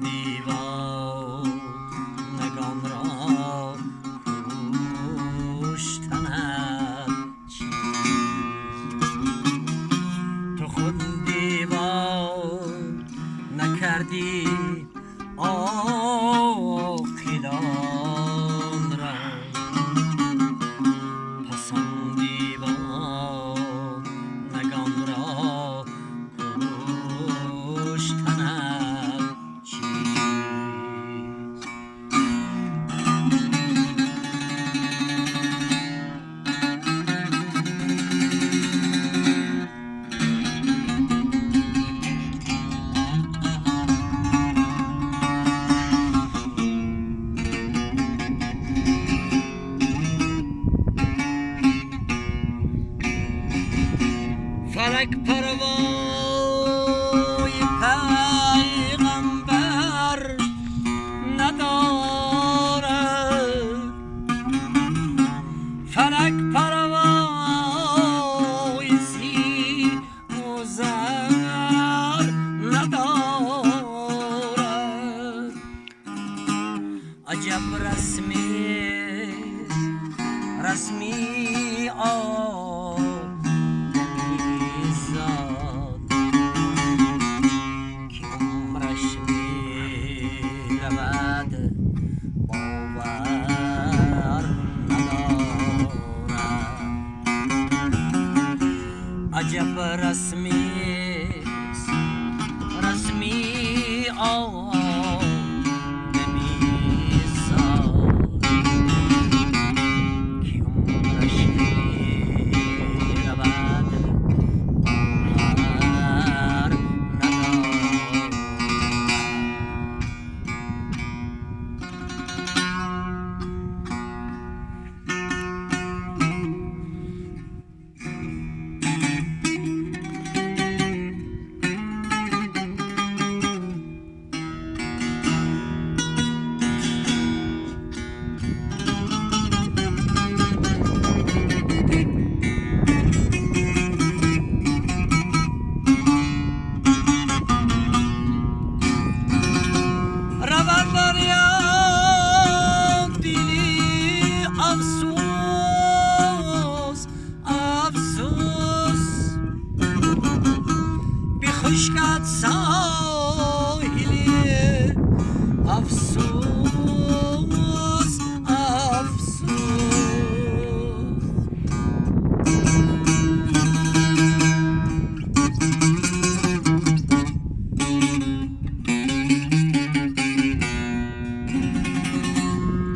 دیوانگان را کشتند چیست؟ تو خود دیوان نکردی عاقلان را، پس آن دیوانگان را کشتند چیست؟ فلک پروای پیغمبر ندارد، فلک پروای سیم و زر ندارد. عجب رسمی آدمی زاد که عمرش می‌رود باور ندارد. عجب رسمی آدمی زاد که عمرش می‌رود باور ندارد. رود دریا دلی افسوس بی خشکت ساحلی افسوس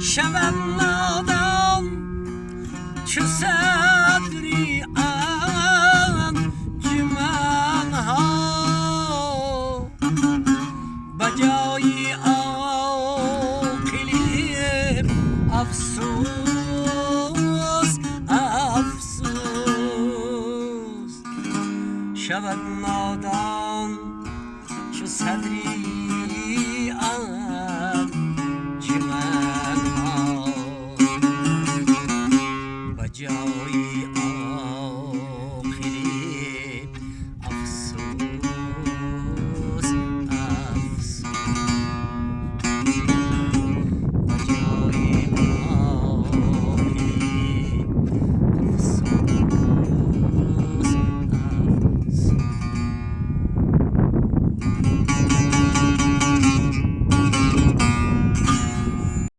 شود نادان چو صدری انجمن‌ها بجای عاقلی افسوس شود